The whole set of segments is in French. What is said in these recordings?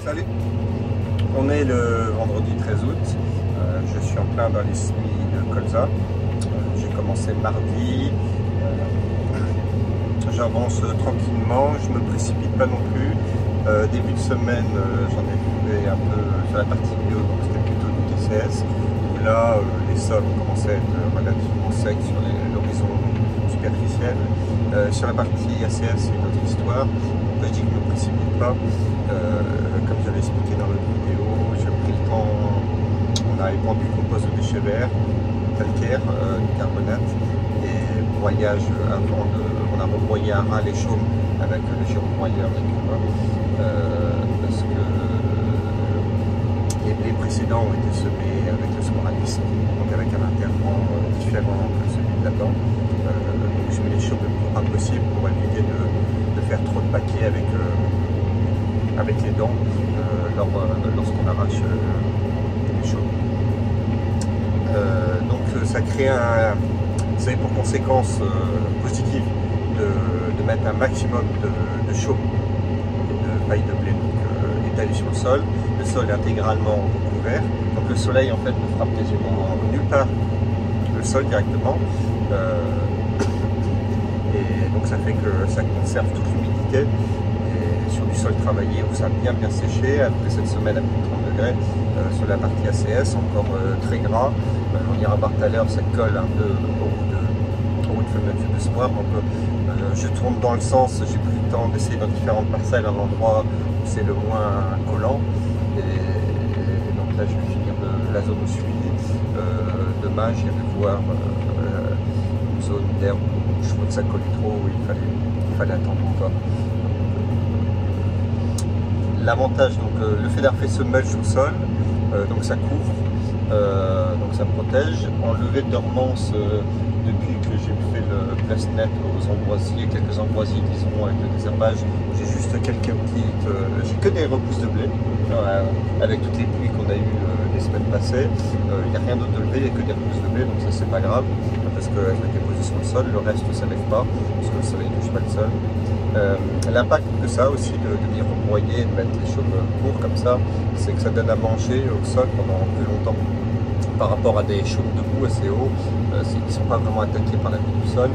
Salut. On est le vendredi 13 août. Je suis en plein dans les semis de colza. J'ai commencé mardi. J'avance tranquillement, je ne me précipite pas non plus. Début de semaine, j'en ai fait un peu sur la partie bio, donc c'était plutôt du TCS. Où là, les sols ont commencé à être relativement secs sur l'horizon superficiel. Sur la partie ACS, c'est une autre histoire. Je dis que je ne me précipite pas. Comme j'avais expliqué dans l'autre vidéo, j'ai pris le temps, on a répandu une compost de déchets verts, calcaire, du carbonate, et broyage avant de. On a rebroyé un ras les chaumes avec le géobroyeur de Cuba, parce que les blés précédents ont été semés avec le Smoralis, donc avec un interrant différent que celui de là-dedans. Donc je mets les chaumes le plus rare possible pour éviter de faire trop de paquets avec les dents lorsqu'on arrache les chaumes. Donc ça crée ça a pour conséquence positive de mettre un maximum de chaume et de paille de blé étalé sur le sol. Le sol est intégralement recouvert, donc le soleil en fait ne frappe quasiment nulle part le sol directement. Et donc ça fait que ça conserve toute l'humidité. Sur du sol travaillé où ça a bien séché, après cette semaine à plus de 30 degrés, sur la partie ACS encore très gras. On ira voir tout à l'heure, ça colle un peu au bout de fermeture de ce mois. Donc je tourne dans le sens, j'ai pris le temps d'essayer dans différentes parcelles un endroit où c'est le moins collant. Et donc là je vais finir la zone où je suis. Demain j'irai voir une zone d'herbe où je trouve que ça collait trop, où il fallait attendre encore. L'avantage, donc le fait d'avoir fait ce mulch au sol, donc ça couvre, donc ça protège. Enlever de dormance depuis que j'ai fait le place net aux ambroisiers, quelques ambroisiers disons avec le désherbage, j'ai juste quelques petites, j'ai que des repousses de blé, avec toutes les pluies qu'on a eues les semaines passées, il n'y a rien d'autre de levé, il n'y a que des repousses de blé, donc ça c'est pas grave, parce qu'elles ont été posées sur le sol, le reste ça lève pas, parce que le soleil ne touche pas le sol. L'impact que ça aussi de venir rebroyer, de mettre les chaumes courts comme ça, c'est que ça donne à manger au sol pendant plus longtemps par rapport à des chaumes debout assez hauts, ils ne sont pas vraiment attaqués par la vie du sol,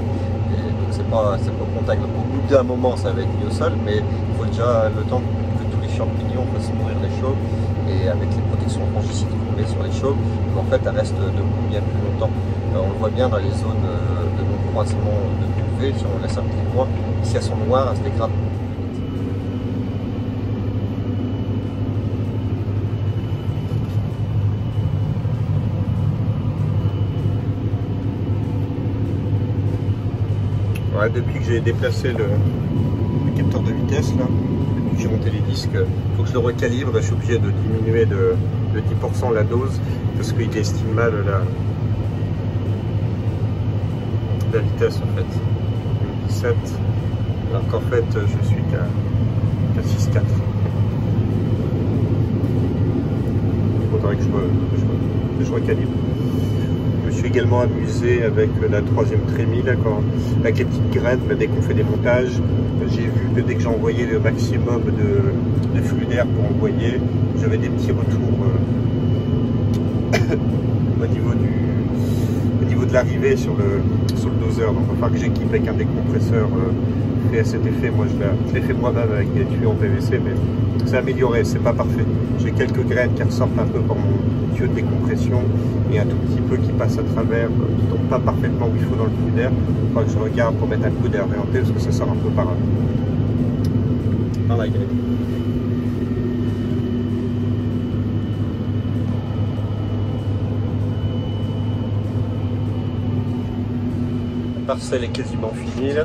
et donc c'est pas au contact. Donc, au bout d'un moment ça va être mis au sol, mais il faut déjà le temps que tous les champignons fassent mourir les chaumes, et avec les protections fongicides qu'on met sur les chaumes, en fait elles restent debout bien plus longtemps. On le voit bien dans les zones de non-croisement de UV, si on laisse un petit coin, si elles sont noires, elles se dégradent. Ouais, depuis que j'ai déplacé le capteur de vitesse, là, depuis que j'ai monté les disques, il faut que je le recalibre, je suis obligé de diminuer de 10% la dose, parce qu'il estime mal la vitesse en fait. 17, alors qu'en fait je suis qu'à 6,4. Il faudrait que je recalibre. Je me suis également amusé avec la troisième trémie, avec les petites graines. Dès qu'on fait des montages, j'ai vu que dès que j'envoyais le maximum de flux d'air pour envoyer, j'avais des petits retours au niveau de l'arrivée sur le doseur. Donc il va falloir que j'équipe avec un décompresseur fait à cet effet. Moi je l'ai fait moi-même avec des tuyaux en PVC, mais c'est amélioré, c'est pas parfait. J'ai quelques graines qui ressortent un peu par mon tuyau de décompression et un tout petit peu qui passe à travers, qui ne tombe pas parfaitement où il faut dans le flux d'air. Il faudra que je regarde pour mettre un coup d'air orienté parce que ça sort un peu par la grille. La parcelle est quasiment finie là.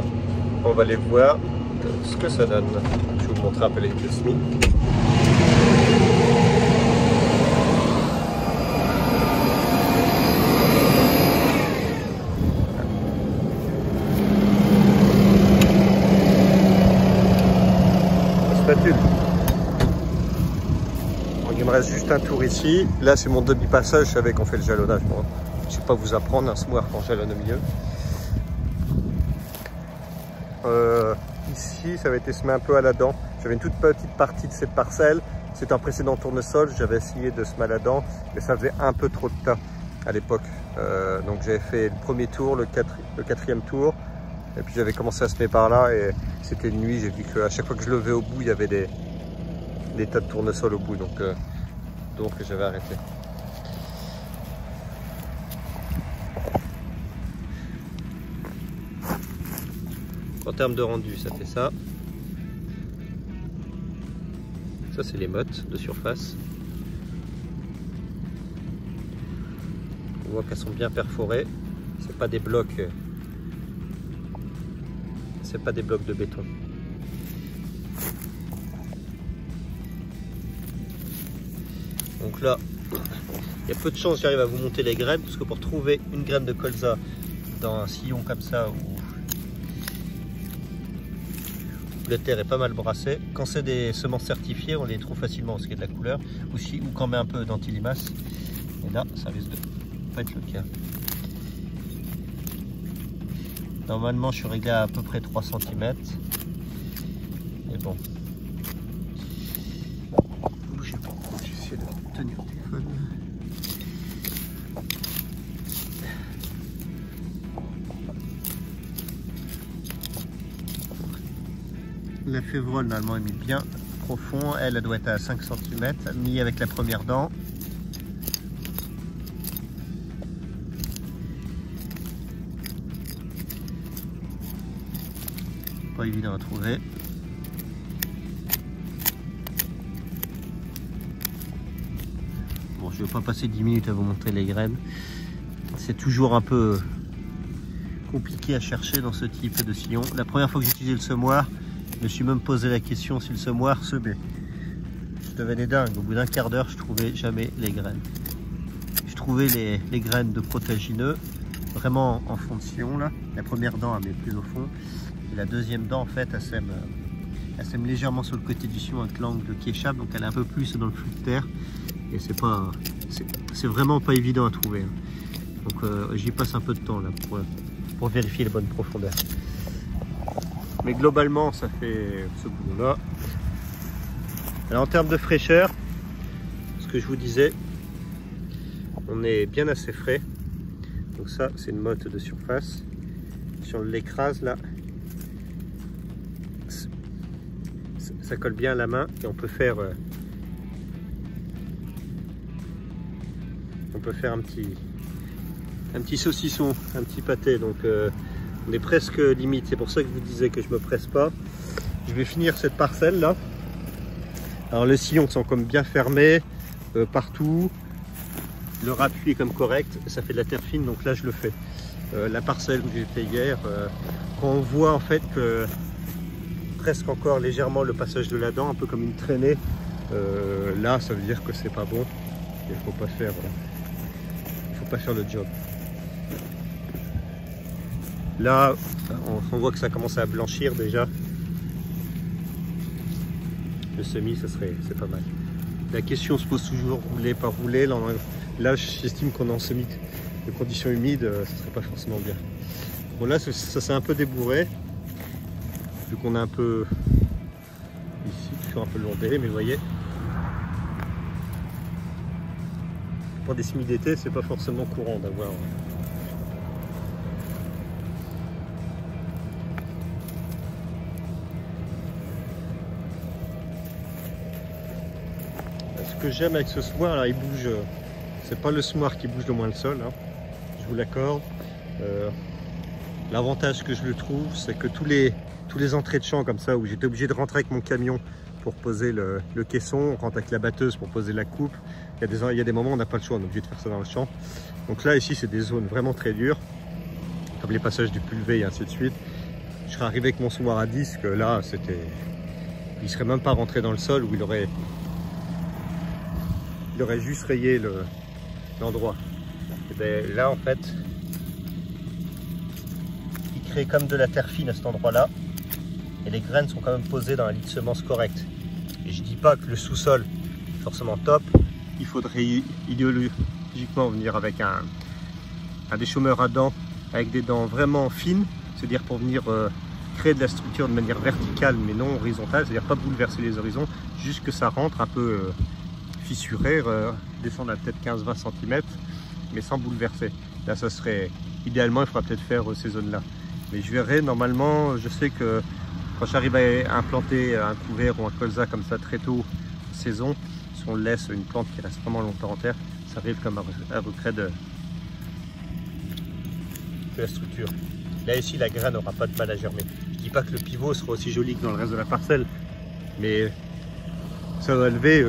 On va aller voir ce que ça donne. Je vais vous montrer un peu les semis. Spatule. Donc, il me reste juste un tour ici. Là c'est mon demi-passage, je savais qu'on fait le jalonnage. Bon, je ne sais pas vous apprendre un semoir quand jalonne au milieu. Ici ça avait été semé un peu à la dent. J'avais une toute petite partie de cette parcelle c'était un précédent tournesol, j'avais essayé de semer là-dedans, mais ça faisait un peu trop de tas à l'époque. Donc j'avais fait le premier tour, le quatrième tour, et puis j'avais commencé à semer par là, et c'était une nuit, j'ai vu qu'à chaque fois que je levais au bout, il y avait des tas de tournesol au bout, donc j'avais arrêté. En termes de rendu, ça fait ça. Ça, c'est les mottes de surface. On voit qu'elles sont bien perforées. C'est pas des blocs. C'est pas des blocs de béton. Donc là, il y a peu de chances que j'arrive à vous monter les graines, parce que pour trouver une graine de colza dans un sillon comme ça où la terre est pas mal brassée, quand c'est des semences certifiées, on les trouve facilement parce qu'il y a de la couleur, ou quand on met un peu d'antilimace. Et là, ça risque de pas être le cas. Normalement, je suis réglé à peu près 3 cm. Mais bon. Bougez pas, je vais essayer de tenir le téléphone. La févrole, normalement, est mis bien profond. Elle doit être à 5 cm, mis avec la première dent. Pas évident à trouver. Bon, je ne vais pas passer 10 minutes à vous montrer les graines. C'est toujours un peu compliqué à chercher dans ce type de sillon. La première fois que j'ai utilisé le semoir, je me suis même posé la question si le semoir semait. Je devenais dingue. Au bout d'un quart d'heure, je trouvais jamais les graines. Je trouvais les graines de protagineux vraiment en fond de sillon là. La première dent, elle met plus au fond. Et la deuxième dent, en fait, elle sème légèrement sur le côté du sillon avec l'angle qui échappe, donc elle est un peu plus dans le flux de terre. Et c'est vraiment pas évident à trouver. Donc j'y passe un peu de temps là pour vérifier les bonnes profondeurs. Mais globalement, ça fait ce boulot-là. Alors en termes de fraîcheur, ce que je vous disais, on est bien assez frais. Donc ça, c'est une motte de surface. Si on l'écrase là, ça colle bien à la main et on peut faire un petit saucisson, un petit pâté. Donc on est presque limite. C'est pour ça que je vous disais que je me presse pas. Je vais finir cette parcelle là. Alors les sillons sont comme bien fermés partout. Le appui est comme correct. Ça fait de la terre fine, donc là je le fais. La parcelle où j'ai fait hier, quand on voit en fait que presque encore légèrement le passage de la dent, un peu comme une traînée, là ça veut dire que c'est pas bon. Il faut pas faire le job. Là on voit que ça commence à blanchir déjà. Le semis, c'est pas mal. La question se pose toujours, rouler, pas rouler. Là j'estime qu'on est en semis de conditions humides, ce serait pas forcément bien. Bon là ça s'est un peu débourré, vu qu'on a un peu ici, toujours un peu londé, mais vous voyez, pour des semis d'été, c'est pas forcément courant d'avoir. Ce que j'aime avec ce semoir, là, il bouge. C'est pas le semoir qui bouge le moins le sol, hein, je vous l'accorde. L'avantage que je le trouve, c'est que tous les entrées de champ comme ça, où j'étais obligé de rentrer avec mon camion pour poser le caisson, on rentre avec la batteuse pour poser la coupe. Il y a des moments où on n'a pas le choix, on est obligé de faire ça dans le champ. Donc là, ici, c'est des zones vraiment très dures, comme les passages du pulvé et ainsi de suite. Je serais arrivé avec mon semoir à disque, là, il serait même pas rentré dans le sol, où il aurait juste rayé l'endroit. Et bien là, en fait, il crée comme de la terre fine à cet endroit-là. Et les graines sont quand même posées dans un lit de semences correct. Et je dis pas que le sous-sol est forcément top. Il faudrait idéologiquement venir avec un déchômeur à dents, avec des dents vraiment fines, c'est-à-dire pour venir créer de la structure de manière verticale mais non horizontale, c'est-à-dire pas bouleverser les horizons, juste que ça rentre un peu fissuré, descendre à peut-être 15-20 cm, mais sans bouleverser. Là, ça serait, idéalement, il faudra peut-être faire ces zones-là. Mais je verrai, normalement, je sais que quand j'arrive à implanter un couvert ou un colza comme ça très tôt en saison, si on laisse une plante qui reste vraiment longtemps en terre, ça arrive comme à recréer de la structure. Là ici, la graine n'aura pas de mal à germer. Je ne dis pas que le pivot sera aussi joli que dans le reste de la parcelle, mais ça va lever,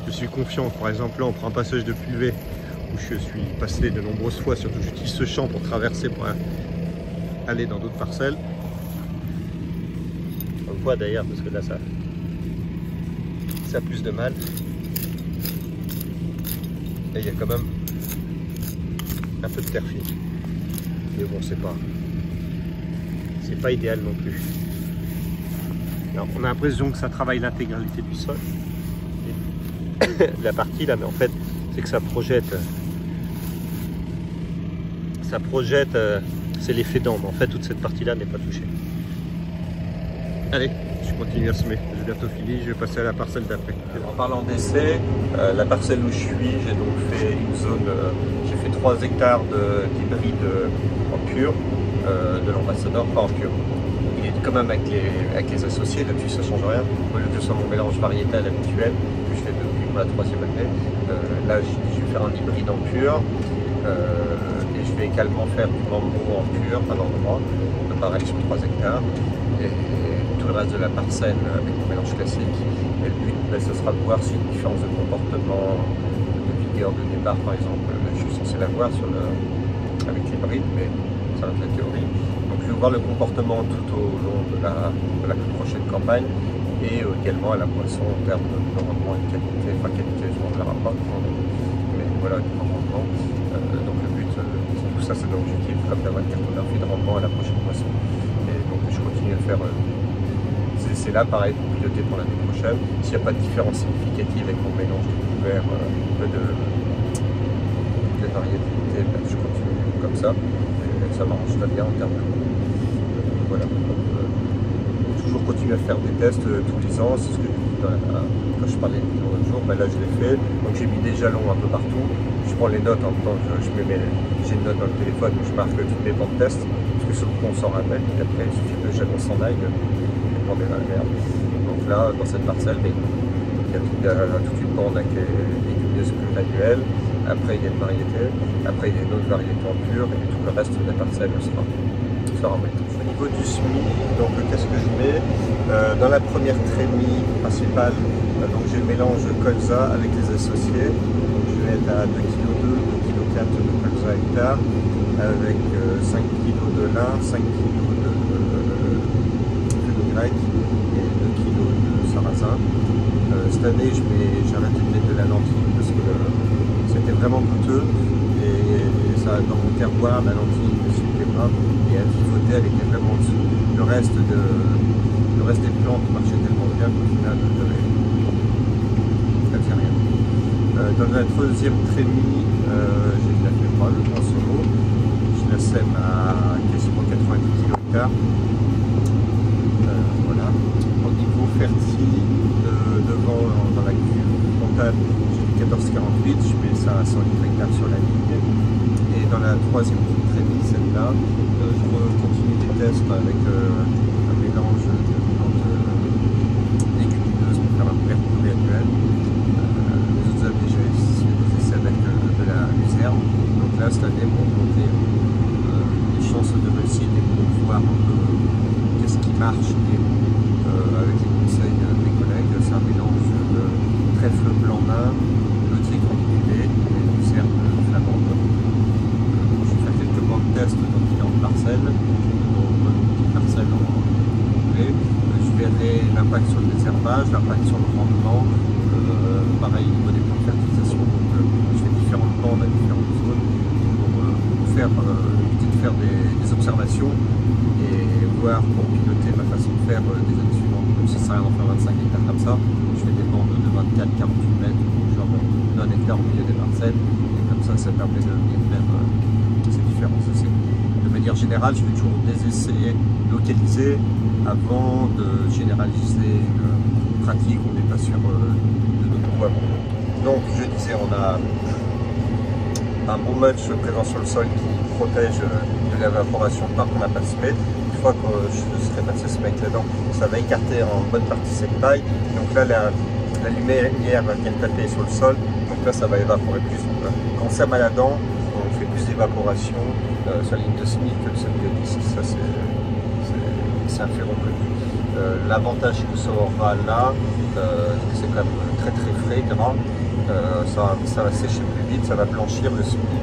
je suis confiant. Par exemple, là on prend un passage de pulvé où je suis passé de nombreuses fois, surtout j'utilise ce champ pour traverser, pour aller dans d'autres parcelles. On le voit d'ailleurs parce que là ça a plus de mal. Et il y a quand même un peu de terre fine. Mais bon, c'est pas idéal non plus. Alors, on a l'impression que ça travaille l'intégralité du sol. Et la partie là, mais en fait, c'est que ça projette, c'est l'effet d'ombre. En fait, toute cette partie-là n'est pas touchée. Allez, je continue à semer. J'ai bientôt fini, je vais passer à la parcelle d'après. En parlant d'essai, la parcelle où je suis, j'ai donc fait une zone, j'ai fait 3 hectares d'hybride en pur, de l'ambassadeur, pas en pur. Il est quand même avec les associés, là-dessus ça ne change rien. Au lieu que ce soit mon mélange variétal habituel, que je fais depuis ma 3e année, là je vais faire un hybride en pur. Et je vais également faire du bambou en pur à l'endroit, pareil sur 3 hectares. Et tout le reste de la parcelle avec mon mélange classique. Et le but, ce sera de voir si une différence de comportement, de vigueur de départ par exemple, je suis censé la voir avec l'hybride, mais ça reste la théorie. Donc je vais voir le comportement tout au long de la prochaine campagne et également à la moisson en termes de rendement et de qualité, enfin qualité, je ne verrai pas, mais voilà, du rendement. Donc le but, tout ça c'est l'objectif, comme d'avoir une cartographie de rendement à la prochaine moisson. Et donc je continue à faire c'est là pareil pour piloter pour l'année prochaine. S'il n'y a pas de différence significative avec mon mélange de couverts, de variétés, ben, je continue comme ça. Et ça m'arrange très bien en termes de coût. Voilà. Toujours continuer à faire des tests tous les ans. C'est ce que quand je parlais du jour, ben là je l'ai fait. Donc j'ai mis des jalons un peu partout. Je prends les notes en même temps, j'ai une note dans le téléphone où je marque tous les bancs de test. Parce que sur le coup on s'en rappelle, et après il suffit que le jalon s'en aille. Dans la merde. Donc là, dans cette parcelle, il y a toute une bande avec les légumineuses annuelles. Après, il y a une variété. Après, il y a une autre variété en pur. Et tout le reste de la parcelle sera en mélange. Au niveau du semis, donc qu'est-ce que je mets dans la première trémie principale, donc j'ai le mélange colza avec les associés. Donc je vais être à 2,2 kg, 2,4 kg de colza hectare, avec 5 kg de lin, 5 kg et 2 kg de sarrasin. Cette année, j'ai arrêté de mettre de la lentille parce que c'était vraiment coûteux et ça, dans mon terroir, la lentille ne suffisait pas et elle pivotait, elle était vraiment en dessous. Le reste des plantes marchait tellement bien qu'au final, ça ne fait rien. Dans la 3e trémie, j'ai la fait pas le grand solo. Je la sème à quasiment 90 kg hectare. Voilà. Au niveau fertile, devant dans la cuve frontale, j'ai 14,48, je mets ça à 100 litres hectare sur la ligne. Et dans la 3e trémie, celle-là, je continue des tests avec un mélange de plantes légumineuses pour faire un couvert annuel. Les autres années, j'ai fait des essais avec de la luzerne. Donc là, cette année, pour monter les chances de réussite et pour voir un peu qu'est-ce qui marche et avec les conseils de mes collègues, c'est un mélange de trèfle blanc nain, de tigre ondulé et lucerne flamande. Je vais faire quelques bancs de tests dans différentes parcelles, dont une parcelle en complet. Je verrai l'impact sur le désherbage, l'impact sur le rendement, pareil au niveau des plans de fertilisation. Donc je fais différentes bandes à différentes zones pour faire des observations et voir pour piloter ma façon de faire des années suivantes. Comme ça sert à rien d'en faire 25 hectares comme ça, je fais des bandes de 24-48 mètres, genre d'un hectare au milieu des parcelles, et comme ça permet de bien faire ces différences aussi, de manière manière générale, je fais toujours des essais localisés avant de généraliser une pratique. On n'est pas sûr de notre poids. Donc, je disais, on a un bon mulch présent sur le sol qui protège de l'évaporation tant qu'on n'a pas de spade. Une fois que je serai passé ce mec là-dedans, ça va écarter en bonne partie cette paille. Donc là, la lumière vient taper sur le sol. Donc là, ça va évaporer plus. Donc, quand ça met là-dedans, on fait plus d'évaporation sur la ligne de semis que le semi-disque. Ça, c'est un fait reconnu. L'avantage que ça aura là, c'est quand même très très frais, grand. Ça va sécher plus vite, ça va blanchir le semis.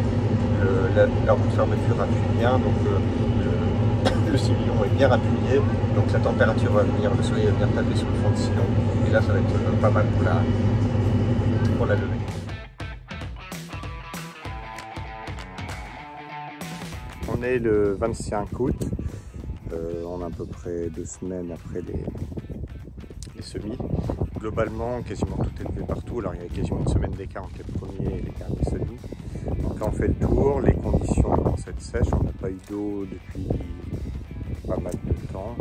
La roue de fermeture appuie bien, donc le sillon est bien appuyé, donc la température va venir, le soleil va venir taper sur le fond de sillon, et là ça va être pas mal pour la levée. On est le 25 août, on a à peu près 2 semaines après les semis. Globalement, quasiment tout est levé partout. Alors il y a quasiment une semaine d'écart entre les premiers et les derniers semis. Donc là on fait le tour, les conditions commencent à être sèches, on n'a pas eu d'eau depuis pas mal de temps,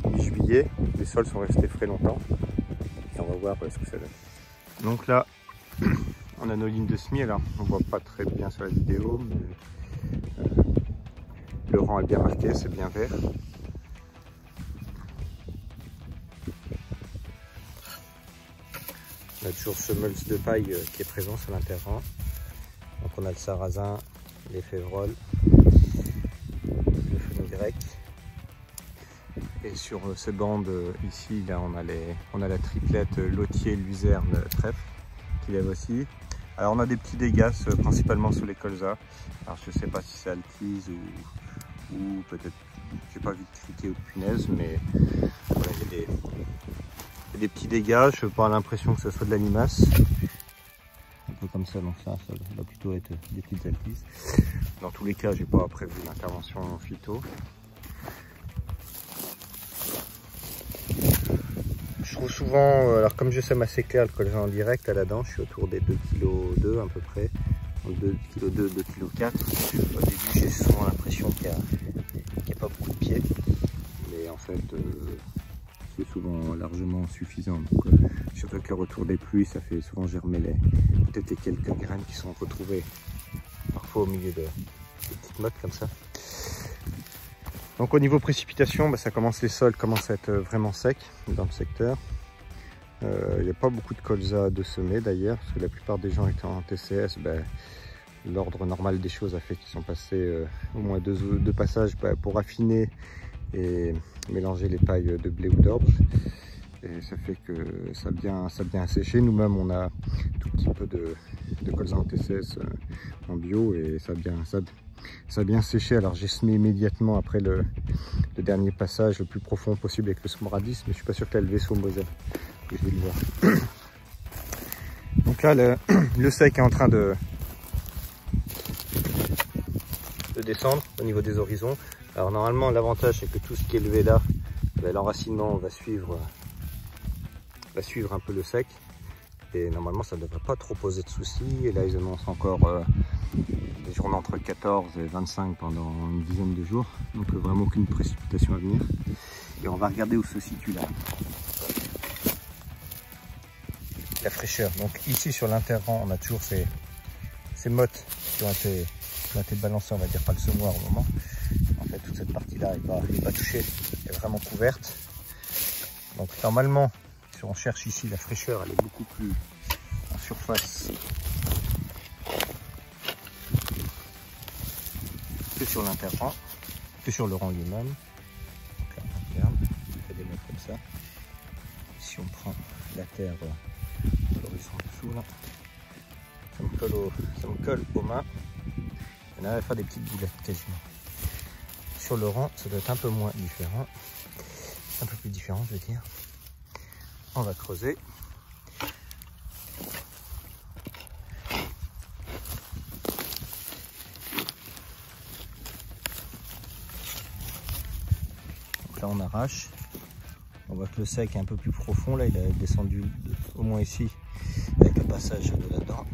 mi-juillet. Les sols sont restés frais longtemps et on va voir ce que ça donne. Donc là on a nos lignes de semis, alors on voit pas très bien sur la vidéo, mais le rang est bien marqué, c'est bien vert. On a toujours ce mulch de paille qui est présent sur l'interrang. Donc on a le sarrasin, les févroles, le fenugreek. Et sur ces bandes ici, là on a la triplette lotier, luzerne, trèfle qui lève aussi. Alors on a des petits dégâts principalement sur les colzas. Alors je sais pas si c'est altise ou peut-être, j'ai pas vu de criquet ou de punaise, mais voilà, il y a des petits dégâts. Je n'ai pas l'impression que ce soit de la limace. Un peu comme ça, donc ça va plutôt être des petites altises. Dans tous les cas, j'ai pas prévu l'intervention phyto. Je trouve souvent, alors comme je sème assez clair le colza en direct à la dent, je suis autour des 2,2 kg à peu près. Donc 2,2 kg, 2,4 kg. Au début, j'ai souvent l'impression qu'il n'y a pas beaucoup de pieds. Mais en fait, c'est souvent largement suffisant. Donc, surtout que le retour des pluies, ça fait souvent germer peut-être les quelques graines qui sont retrouvées parfois au milieu de petites mottes comme ça. Donc au niveau précipitation, les sols commencent à être vraiment secs dans le secteur. Il n'y a pas beaucoup de colza de semer d'ailleurs, parce que la plupart des gens étant en TCS, l'ordre normal des choses a fait qu'ils sont passés au moins deux passages pour affiner et mélanger les pailles de blé ou d'orge. Et ça fait que ça a bien séché. Nous-mêmes, on a tout petit peu de colza en TCS en bio et ça a bien séché. Alors j'ai semé immédiatement après le dernier passage le plus profond possible avec le Smorradis, mais je suis pas sûr que le vaisseau Moselle, que je vais le voir. Donc là, le sec est en train de descendre au niveau des horizons. Alors normalement, l'avantage c'est que tout ce qui est levé là, l'enracinement va suivre un peu le sec. Et normalement, ça ne devrait pas trop poser de soucis. Et là, ils annoncent encore des journées entre 14 et 25 pendant une dizaine de jours. Donc vraiment aucune précipitation à venir. Et on va regarder où se situe la fraîcheur. Donc ici sur l'interrang, on a toujours ces mottes qui ont été balancées, on va dire, par le semoir au moment. En fait, toute cette partie-là n'est pas touchée, elle est vraiment couverte. Donc normalement, si on cherche ici la fraîcheur, elle est beaucoup plus en surface que sur l'interrang, que sur le rang lui-même. Donc là, on regarde, on fait des mètres comme ça. Si on prend la terre à l'horizon dessous, là, ça me colle aux mains. On a à faire des petites boulettes quasiment. Sur le rang, ça doit être un peu moins différent, un peu plus différent, je veux dire. On va creuser. Donc là on arrache. On voit que le sec est un peu plus profond. Là il a descendu au moins ici avec le passage de là-dedans.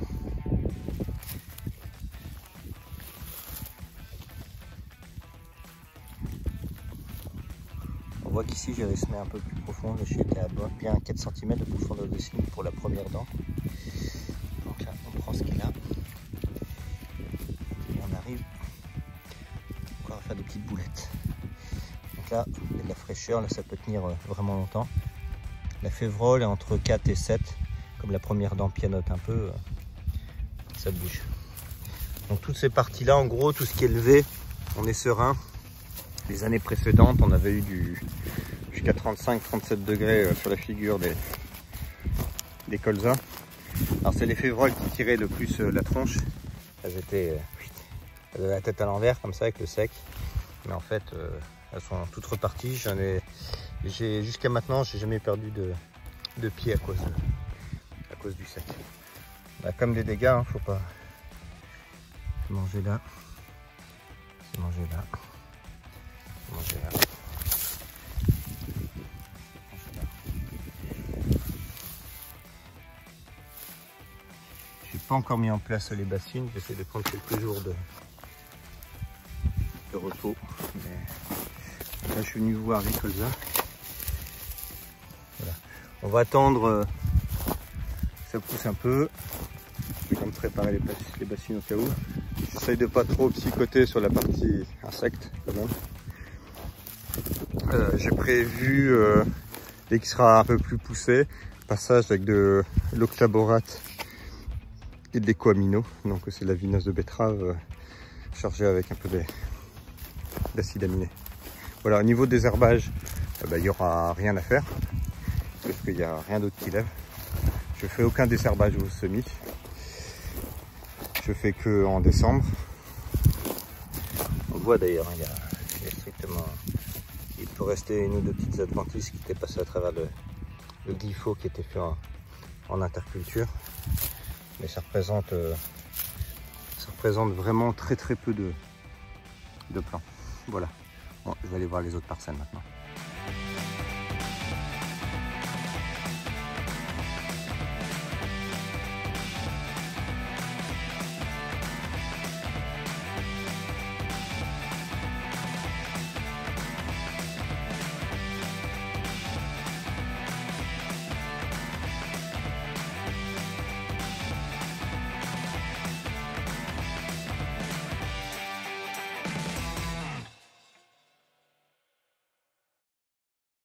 voit qu'ici j'ai ressemé un peu plus profond. J'étais à bien 4 cm de profondeur de semis pour la première dent. Donc là, on prend ce qu'il a. Et on arrive encore à faire des petites boulettes. Donc là, il y a de la fraîcheur, là ça peut tenir vraiment longtemps. La févrole est entre 4 et 7. Comme la première dent pianote un peu, ça bouge. Donc toutes ces parties-là, en gros, tout ce qui est levé, on est serein. Les années précédentes, on avait eu jusqu'à 35-37 degrés sur la figure des colzas. Alors c'est les févroles qui tiraient le plus la tronche. Elles étaient la tête à l'envers comme ça avec le sec. Mais en fait, elles sont toutes reparties. Jusqu'à maintenant, j'ai jamais perdu de pied à cause du sec. Bah, comme les dégâts, hein, faut pas manger là, manger là. Manger là. J'ai pas encore mis en place les bassines, j'essaie de prendre quelques jours de repos. Mais là je suis venu voir les colzas. Voilà. On va attendre que ça pousse un peu. Je vais quand même préparer les bassines au cas où. J'essaie de pas trop psychoter sur la partie insectes quand même. J'ai prévu, dès qu'il sera un peu plus poussé, passage avec de l'octaborate et de l'écoamino. Donc c'est la vinasse de betterave chargée avec un peu d'acide aminé. Voilà, au niveau des herbages, il n'y aura rien à faire parce qu'il n'y a rien d'autre qui lève. Je fais aucun désherbage au semis. Je fais que en décembre. On voit d'ailleurs, il y a strictement... Il peut rester une ou deux petites adventices qui étaient passées à travers le glypho qui était fait en interculture. Mais ça représente vraiment très peu de plants. Voilà. Bon, je vais aller voir les autres parcelles maintenant.